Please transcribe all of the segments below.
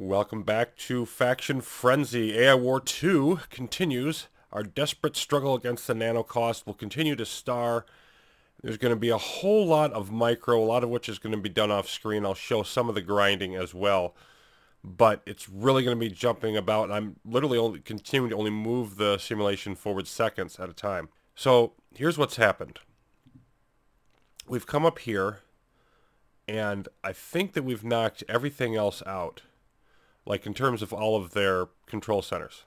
Welcome back to Faction Frenzy. AI War 2 continues. Our desperate struggle against the Nanocaust will continue to star. There's going to be a whole lot of micro, a lot of which is going to be done off screen. I'll show some of the grinding as well. But it's really going to be jumping about, and I'm literally only continuing to only move the simulation forward seconds at a time. So here's what's happened. We've come up here, and I think that we've knocked everything else out, like in terms of all of their control centers.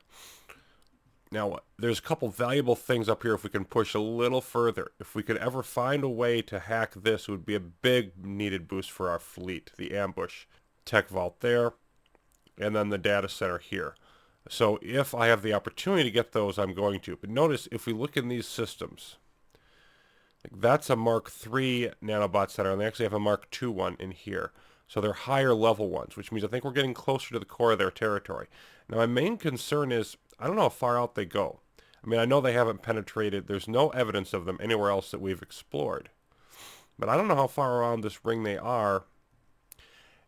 Now, there's a couple valuable things up here if we can push a little further. If we could ever find a way to hack this, it would be a big needed boost for our fleet. The ambush tech vault there, and then the data center here. So if I have the opportunity to get those, I'm going to. But notice, if we look in these systems, like that's a Mark III nanobot center, and they actually have a Mark II one in here. So they're higher level ones, which means I think we're getting closer to the core of their territory. Now, my main concern is, I don't know how far out they go. I mean, I know they haven't penetrated. There's no evidence of them anywhere else that we've explored. But I don't know how far around this ring they are.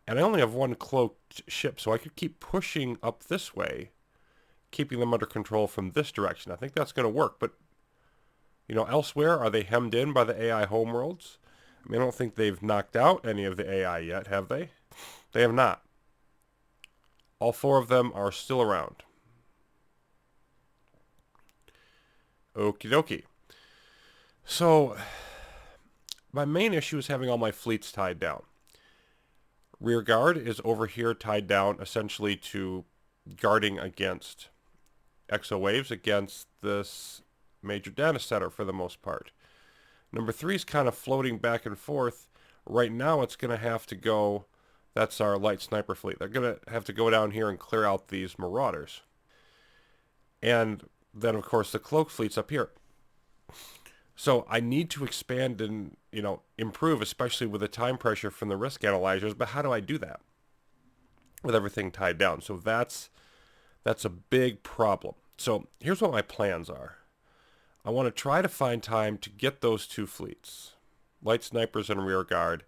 And I only have one cloaked ship, so I could keep pushing up this way, keeping them under control from this direction. I think that's going to work. But, you know, elsewhere, are they hemmed in by the AI homeworlds? I mean, I don't think they've knocked out any of the AI yet, have they? They have not. All four of them are still around. Okie dokie. So, my main issue is having all my fleets tied down. Rear guard is over here tied down essentially to guarding against exo waves against this major data center for the most part. Number 3 is kind of floating back and forth. Right now it's going to have to go, that's our light sniper fleet. They're going to have to go down here and clear out these marauders. And then of course the cloak fleet's up here. So I need to expand and, you know, improve, especially with the time pressure from the risk analyzers. But how do I do that with everything tied down? So that's a big problem. So here's what my plans are. I want to try to find time to get those two fleets, light snipers and rear guard,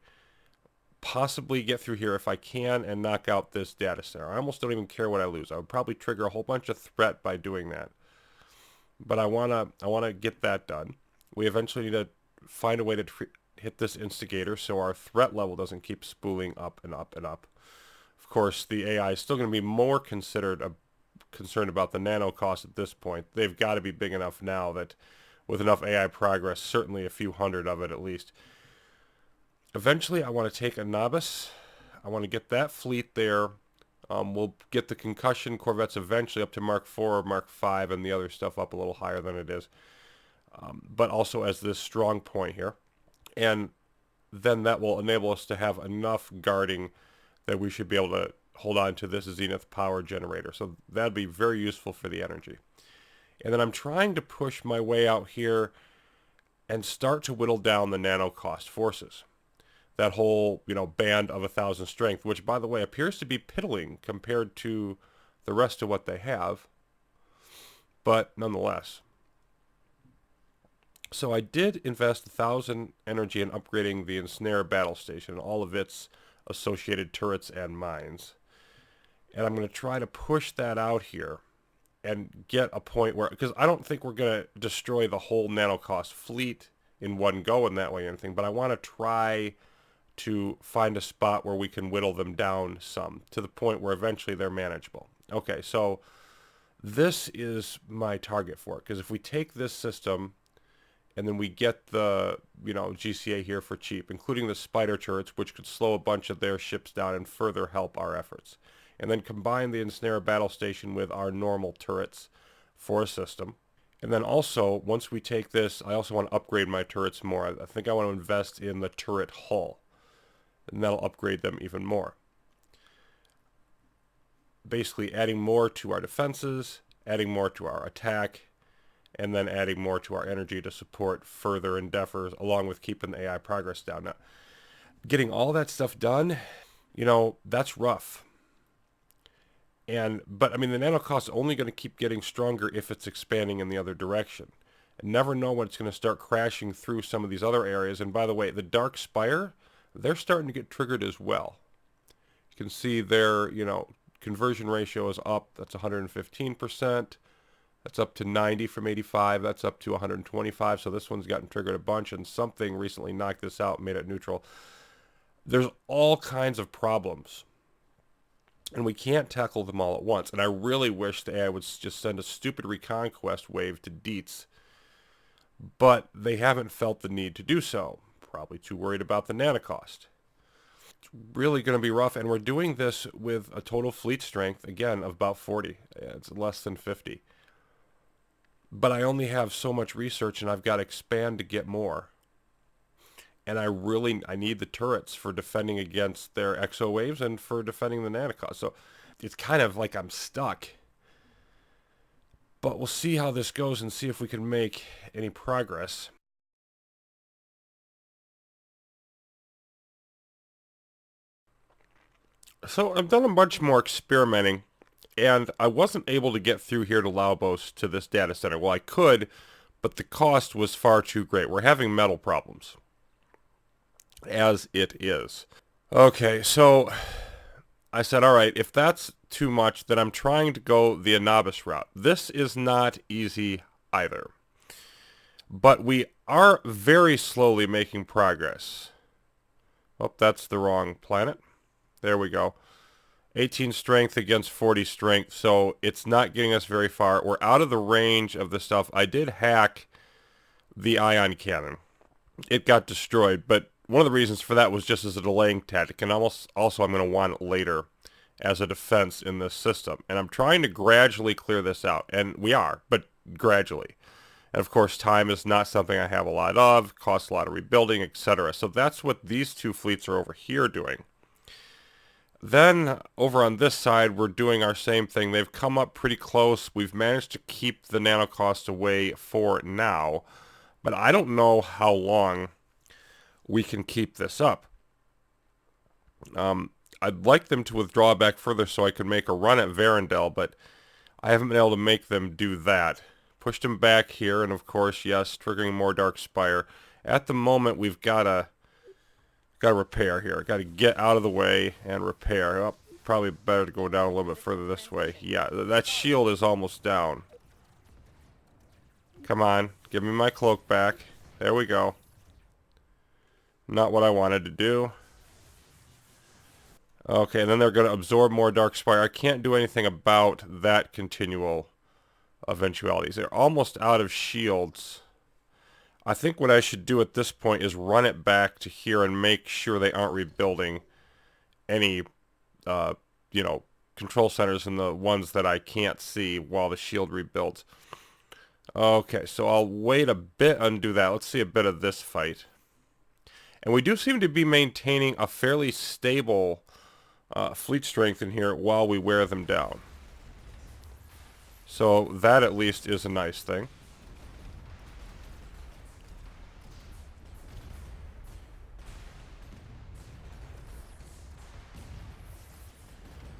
possibly get through here if I can and knock out this data center. I almost don't even care what I lose. I would probably trigger a whole bunch of threat by doing that. But I want to get that done. We eventually need to find a way to hit this instigator so our threat level doesn't keep spooling up and up and up. Of course, the AI is still going to be more concerned about the Nanocaust at this point. They've got to be big enough now that with enough AI progress, certainly a few hundred of it at least. Eventually, I want to take a Nabis. I want to get that fleet there. We'll get the concussion corvettes eventually up to Mark IV or Mark V and the other stuff up a little higher than it is. But also as this strong point here. And then that will enable us to have enough guarding that we should be able to hold on to this zenith power generator. So that'd be very useful for the energy. And then I'm trying to push my way out here and start to whittle down the Nanocaust forces. That whole, you know, band of 1,000 strength, which by the way appears to be piddling compared to the rest of what they have. But nonetheless. So I did invest 1,000 energy in upgrading the Ensnare battle station and all of its associated turrets and mines. And I'm going to try to push that out here and get a point where, because I don't think we're going to destroy the whole Nanocaust fleet in one go in that way or anything, but I want to try to find a spot where we can whittle them down some to the point where eventually they're manageable. Okay, so this is my target for it, because if we take this system and then we get the, you know, GCA here for cheap, including the spider turrets, which could slow a bunch of their ships down and further help our efforts. And then combine the Ensnare battle station with our normal turrets for a system. And then also, once we take this, I also want to upgrade my turrets more. I think I want to invest in the turret hull. And that'll upgrade them even more. Basically adding more to our defenses, adding more to our attack, and then adding more to our energy to support further endeavors, along with keeping the AI progress down. Now, getting all that stuff done, you know, that's rough. But I mean, the Nanocaust is only going to keep getting stronger if it's expanding in the other direction. And never know when it's going to start crashing through some of these other areas. And by the way, the Dark Spire, they're starting to get triggered as well. You can see they're, you know, conversion ratio is up. That's 115%. That's up to 90 from 85. That's up to 125. So this one's gotten triggered a bunch, and something recently knocked this out and made it neutral. There's all kinds of problems, and we can't tackle them all at once. And I really wish the AI would just send a stupid reconquest wave to Dietz, but they haven't felt the need to do so. Probably too worried about the Nanocaust. It's really going to be rough, and we're doing this with a total fleet strength, again, of about 40. It's less than 50. But I only have so much research, and I've got to expand to get more. And I need the turrets for defending against their exo waves and for defending the Nanocaust. So it's kind of like I'm stuck. But we'll see how this goes and see if we can make any progress. So I've done a bunch more experimenting, and I wasn't able to get through here to Laubos to this data center. Well, I could, but the cost was far too great. We're having metal problems, as it is. Okay, so I said, all right, if that's too much, then I'm trying to go the Anubis route. This is not easy either. But we are very slowly making progress. Oh, that's the wrong planet. There we go. 18 strength against 40 strength, so it's not getting us very far. We're out of the range of the stuff. I did hack the ion cannon. It got destroyed, but one of the reasons for that was just as a delaying tactic, and also I'm going to want it later as a defense in this system. And I'm trying to gradually clear this out, and we are, but gradually. And of course, time is not something I have a lot of, costs a lot of rebuilding, etc. So that's what these two fleets are over here doing. Then over on this side, we're doing our same thing. They've come up pretty close. We've managed to keep the Nanocaust away for now, but I don't know how long we can keep this up. I'd like them to withdraw back further so I could make a run at Varendell, but I haven't been able to make them do that. Pushed them back here, and of course, yes, triggering more Dark Spire. At the moment, we've got to repair here. Got to get out of the way and repair. Oh, probably better to go down a little bit further this way. Yeah, that shield is almost down. Come on, give me my cloak back. There we go. Not what I wanted to do. Okay, and then they're going to absorb more Dark Spire. I can't do anything about that continual eventualities. They're almost out of shields. I think what I should do at this point is run it back to here and make sure they aren't rebuilding any, control centers in the ones that I can't see while the shield rebuilds. Okay, so I'll wait a bit and do that. Let's see a bit of this fight. And we do seem to be maintaining a fairly stable fleet strength in here while we wear them down. So that at least is a nice thing.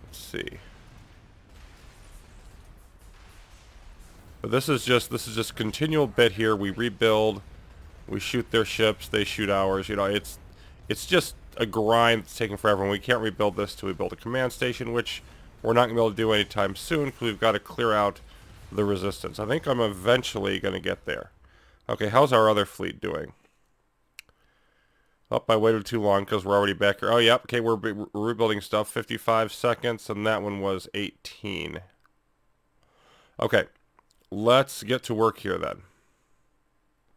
Let's see. But this is just continual bit here. We rebuild, we shoot their ships, they shoot ours. It's just a grind that's taking forever, and we can't rebuild this till we build a command station, which we're not going to be able to do anytime soon because we've got to clear out the resistance. I think I'm eventually going to get there. Okay, how's our other fleet doing? Oh, I waited too long because we're already back here. Oh, yep. Okay, we're rebuilding stuff. 55 seconds, and that one was 18. Okay, let's get to work here then.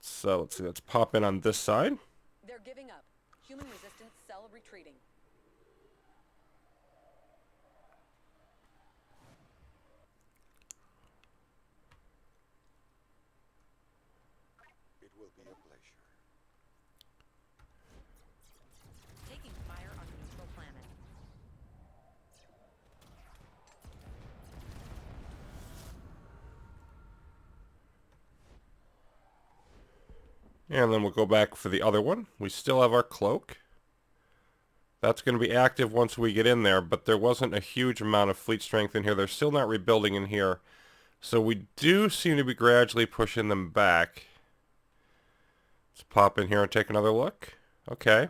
So let's see. Let's pop in on this side. They're giving up. Human resistance cell retreating. It will be a pleasure. Taking fire on a neutral planet. And then we'll go back for the other one. We still have our cloak. That's going to be active once we get in there, but there wasn't a huge amount of fleet strength in here. They're still not rebuilding in here. So we do seem to be gradually pushing them back. Let's pop in here and take another look. Okay.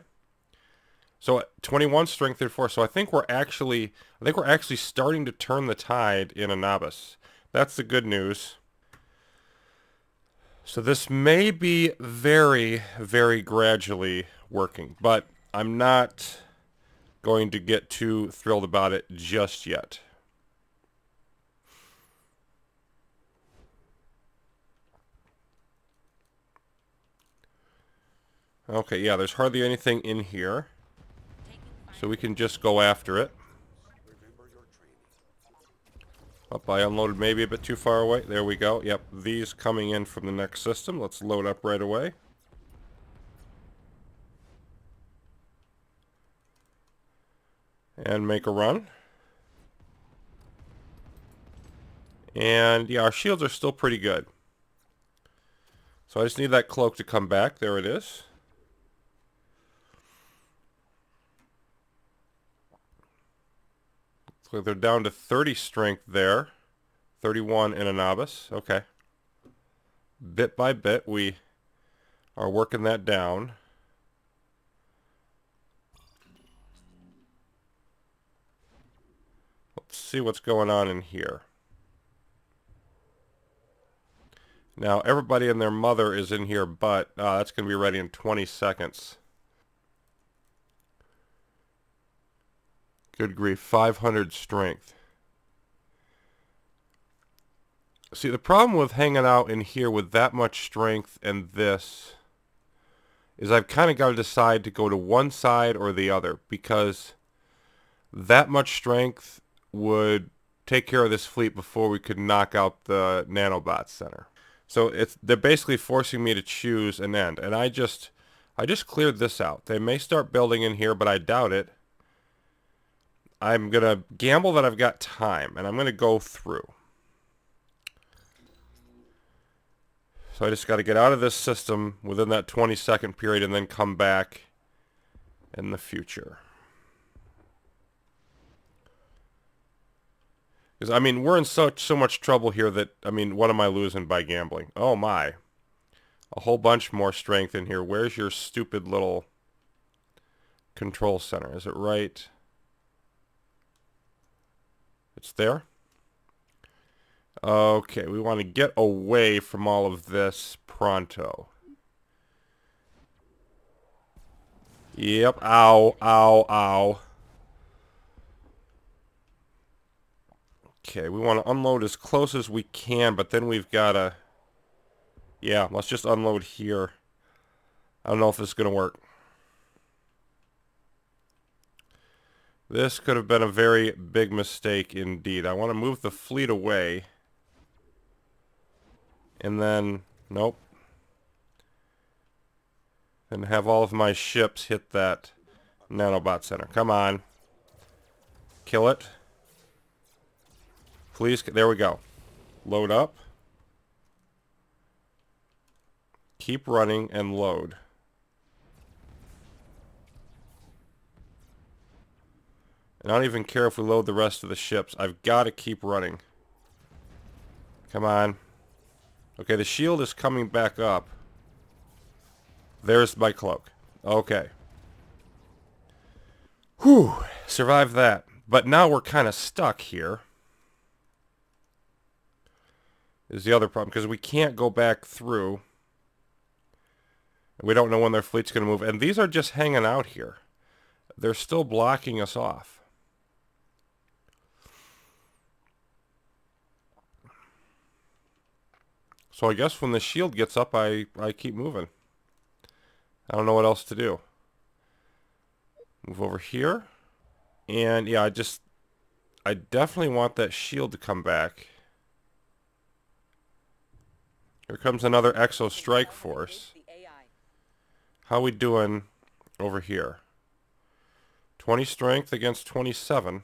So 21 strength 34. So I think we're actually starting to turn the tide in Anubis. That's the good news. So this may be very, very gradually working, but I'm not going to get too thrilled about it just yet. Okay, yeah, there's hardly anything in here, so we can just go after it. Up, I unloaded maybe a bit too far away. There we go. Yep, these coming in from the next system. Let's load up right away. And make a run. And yeah, our shields are still pretty good. So I just need that cloak to come back. There it is. Looks like they're down to 30 strength there. 31 in Anubis. Okay. Bit by bit, we are working that down. Let's see what's going on in here. Now, everybody and their mother is in here, but that's going to be ready in 20 seconds. Good grief, 500 strength. See, the problem with hanging out in here with that much strength and this is I've kind of got to decide to go to one side or the other, because that much strength would take care of this fleet before we could knock out the nanobot center. So they're basically forcing me to choose an end, and I just cleared this out. They may start building in here, but I doubt it. I'm going to gamble that I've got time, and I'm going to go through. So I just got to get out of this system within that 20-second period and then come back in the future. Because, I mean, we're in so much trouble here that, I mean, what am I losing by gambling? Oh, my. A whole bunch more strength in here. Where's your stupid little control center? Is it right? It's there? Okay, we want to get away from all of this pronto. Yep, ow, ow, ow. Okay, we want to unload as close as we can, but then we've got to... Yeah, let's just unload here. I don't know if this is going to work. This could have been a very big mistake indeed. I want to move the fleet away. And then, nope. And have all of my ships hit that nanobot center. Come on. Kill it. Please, there we go. Load up. Keep running and load. And I don't even care if we load the rest of the ships. I've got to keep running. Come on. Okay, the shield is coming back up. There's my cloak. Okay. Whew. Survived that. But now we're kind of stuck here. Is the other problem. Because we can't go back through. We don't know when their fleet's going to move. And these are just hanging out here. They're still blocking us off. So I guess when the shield gets up, I keep moving. I don't know what else to do. Move over here. And yeah, I definitely want that shield to come back. Here comes another Exo Strike Force. How we doing over here? 20 strength against 27.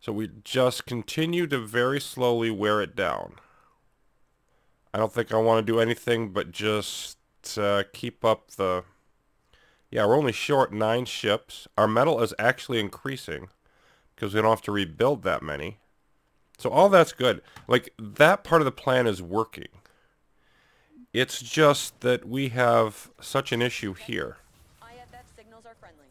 So we just continue to very slowly wear it down. I don't think I want to do anything but just keep up the... Yeah, we're only short 9 ships. Our metal is actually increasing because we don't have to rebuild that many. So all that's good. Like, that part of the plan is working. It's just that we have such an issue here. IFF signals are friendly.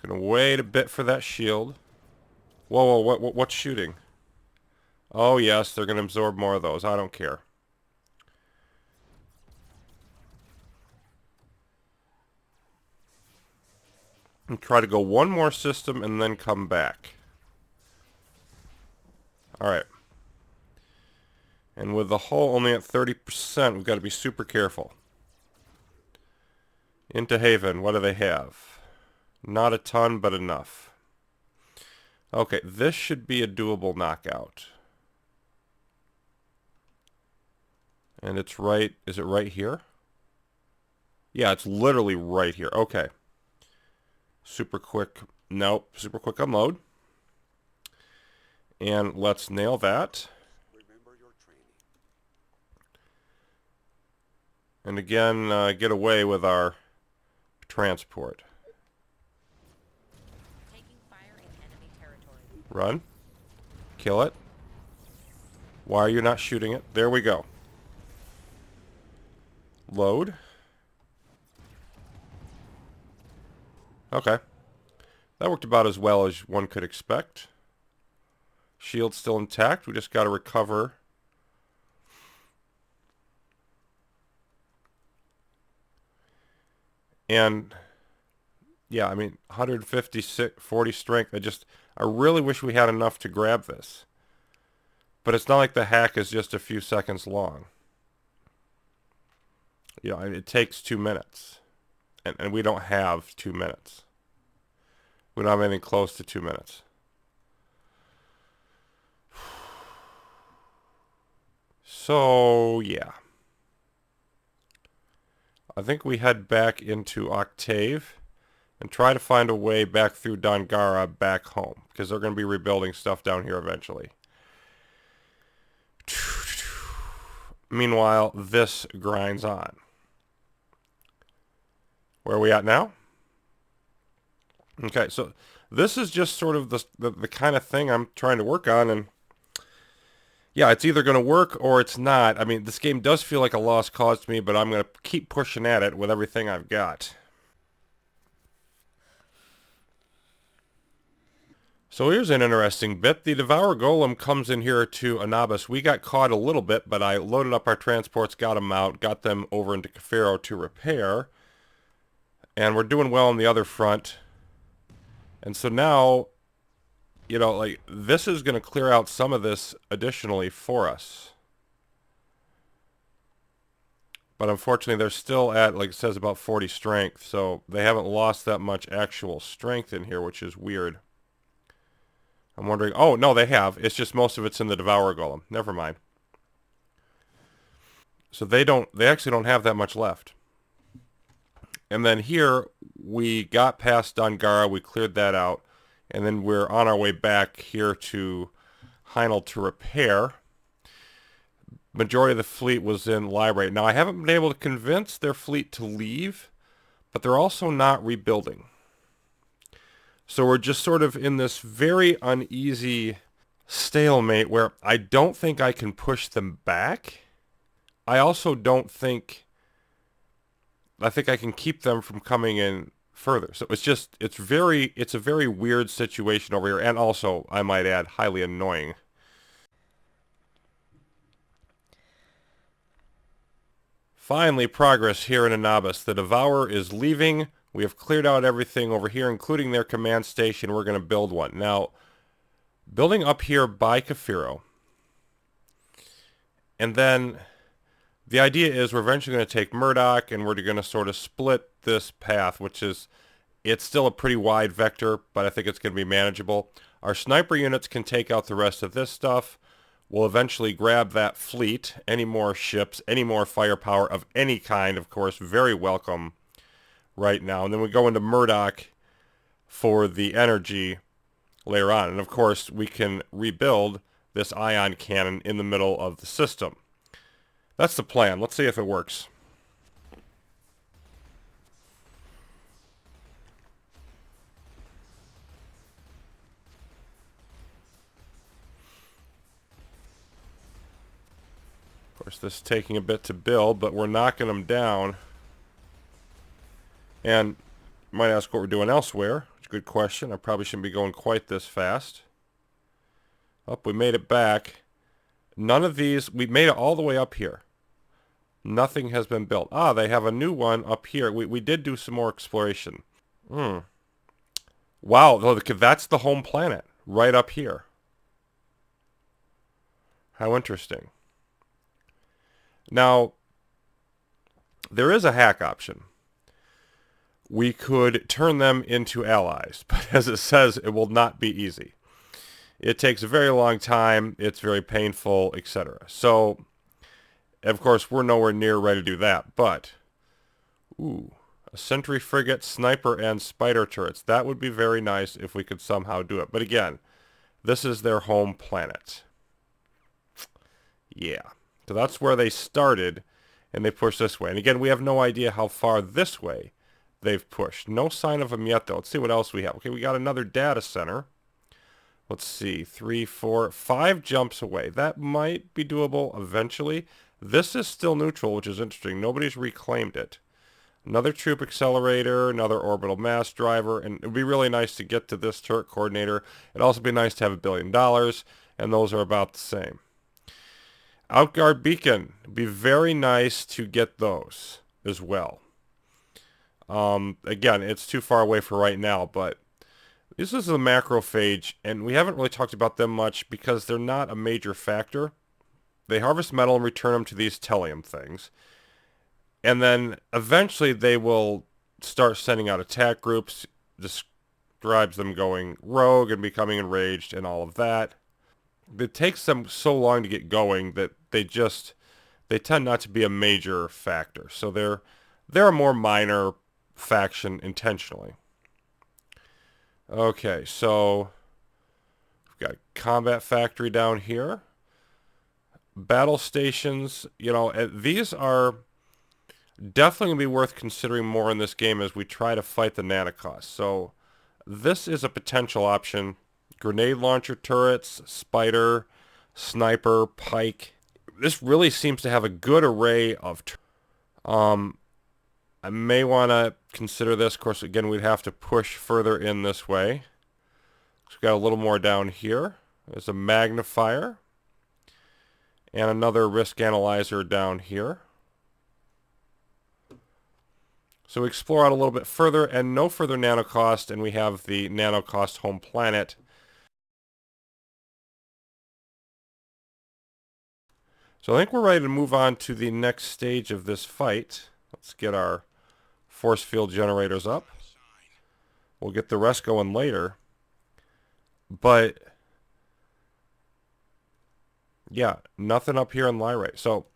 Just gonna wait a bit for that shield. Whoa, what's shooting? Oh yes, they're gonna absorb more of those. I don't care. And try to go one more system and then come back. Alright. And with the hull only at 30%, we've got to be super careful. Into Haven, what do they have? Not a ton, but enough. Okay, this should be a doable knockout. And it's right, is it right here? Yeah, it's literally right here. Okay. Super quick, nope, super quick unload. And let's nail that. And again, get away with our transport. Taking fire in enemy territory. Run. Kill it. Why are you not shooting it? There we go. Load. Okay. That worked about as well as one could expect. Shield's still intact. We just got to recover. And yeah, I mean, 156, 40 strength. I really wish we had enough to grab this. But it's not like the hack is just a few seconds long. You know, it takes 2 minutes. And we don't have 2 minutes. We don't have anything close to 2 minutes. So, yeah. I think we head back into Octave and try to find a way back through Dongara back home, because they're going to be rebuilding stuff down here eventually. Meanwhile, this grinds on. Where are we at now? Okay, so this is just sort of the kind of thing I'm trying to work on, and yeah, it's either going to work or it's not. I mean, this game does feel like a lost cause to me, but I'm going to keep pushing at it with everything I've got. So here's an interesting bit. The Devour Golem comes in here to Anabas. We got caught a little bit, but I loaded up our transports, got them out, got them over into Kefiro to repair. And we're doing well on the other front. And so now, you know, like, this is going to clear out some of this additionally for us. But unfortunately, they're still at, like it says, about 40 strength. So they haven't lost that much actual strength in here, which is weird. I'm wondering, oh, no, they have. It's just most of it's in the Devourer Golem. Never mind. So they actually don't have that much left. And then here, we got past Dongara, we cleared that out, and then we're on our way back here to Heinel to repair. Majority of the fleet was in Library. Now, I haven't been able to convince their fleet to leave, but they're also not rebuilding. So we're just sort of in this very uneasy stalemate where I don't think I can push them back. I also don't think... I think I can keep them from coming in further. So it's a very weird situation over here, and also, I might add, highly annoying. Finally, progress here in Anabas. The Devourer is leaving. We have cleared out everything over here, including their command station. We're going to build one. Now, building up here by Kefiro. And then the idea is we're eventually going to take Murdoch, and we're going to sort of split this path, which is, it's still a pretty wide vector, but I think it's going to be manageable. Our sniper units can take out the rest of this stuff. We'll eventually grab that fleet, any more ships, any more firepower of any kind, of course, very welcome right now. And then we go into Murdoch for the energy later on. And of course, we can rebuild this ion cannon in the middle of the system. That's the plan. Let's see if it works. Of course, this is taking a bit to build, but we're knocking them down. And you might ask what we're doing elsewhere. Good question. I probably shouldn't be going quite this fast. Oh, we made it back. None of these, we made it all the way up here. Nothing has been built. Ah, they have a new one up here. We did do some more exploration. Hmm. Wow, that's the home planet right up here. How interesting. Now, there is a hack option. We could turn them into allies, but as it says, it will not be easy. It takes a very long time, it's very painful, etc. So, of course, we're nowhere near ready to do that, but, ooh, a sentry frigate, sniper, and spider turrets. That would be very nice if we could somehow do it. But again, this is their home planet. Yeah. So that's where they started, and they pushed this way. And again, we have no idea how far this way they've pushed. No sign of them yet, though. Let's see what else we have. Okay, we got another data center. Let's see, 3, 4, 5 jumps away. That might be doable eventually. This is still neutral, which is interesting. Nobody's reclaimed it. Another troop accelerator, another orbital mass driver, and it would be really nice to get to this turret coordinator. It'd also be nice to have $1 billion, and those are about the same. Outguard beacon. It'd be very nice to get those as well. Again, it's too far away for right now, but this is the macrophage, and we haven't really talked about them much because they're not a major factor. They harvest metal and return them to these tellium things. And then eventually they will start sending out attack groups. Describes them going rogue and becoming enraged and all of that. It takes them so long to get going that they tend not to be a major factor. So they're a more minor faction intentionally. Okay, so we've got combat factory down here. Battle stations, these are definitely going to be worth considering more in this game as we try to fight the Nanocaust. So this is a potential option. Grenade launcher turrets, spider, sniper, pike. This really seems to have a good array of I may want to consider this. Of course, again, we'd have to push further in this way. So we've got a little more down here. There's a magnifier. And another risk analyzer down here. So we explore out a little bit further, and no further Nanocaust, and we have the Nanocaust home planet. So I think we're ready to move on to the next stage of this fight. Let's get our force field generators up. We'll get the rest going later. But, yeah, nothing up here in Lyrae. So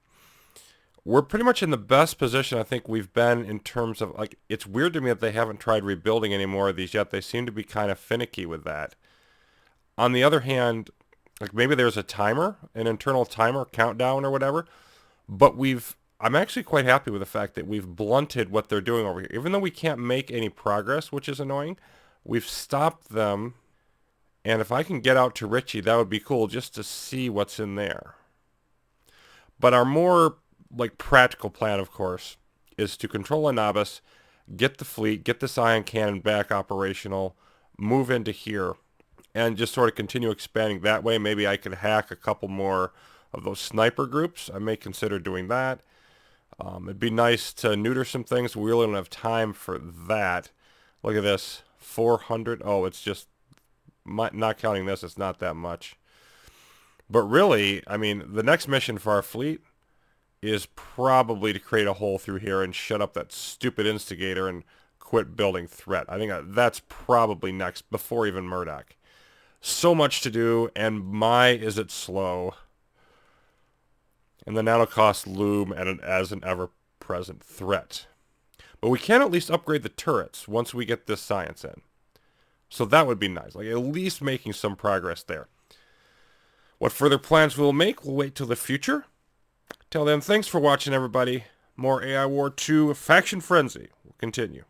we're pretty much in the best position I think we've been in terms of, it's weird to me that they haven't tried rebuilding any more of these yet. They seem to be kind of finicky with that. On the other hand, maybe there's a timer, an internal timer, countdown or whatever, but I'm actually quite happy with the fact that we've blunted what they're doing over here. Even though we can't make any progress, which is annoying, we've stopped them. And if I can get out to Ritchie, that would be cool just to see what's in there. But our more practical plan, of course, is to control Anabas, get the fleet, get this ion cannon back operational, move into here, and just sort of continue expanding that way. Maybe I could hack a couple more of those sniper groups. I may consider doing that. It'd be nice to neuter some things. We really don't have time for that. Look at this. 400. Oh, it's just, not counting this, it's not that much. But really, the next mission for our fleet is probably to create a hole through here and shut up that stupid instigator and quit building threat. I think that's probably next, before even Murdoch. So much to do, and my, is it slow. And the Nanocaust loom as an ever-present threat. But we can at least upgrade the turrets once we get this science in. So that would be nice. At least making some progress there. What further plans we'll make, we'll wait till the future. Till then, thanks for watching, everybody. More AI War 2 Faction Frenzy will continue.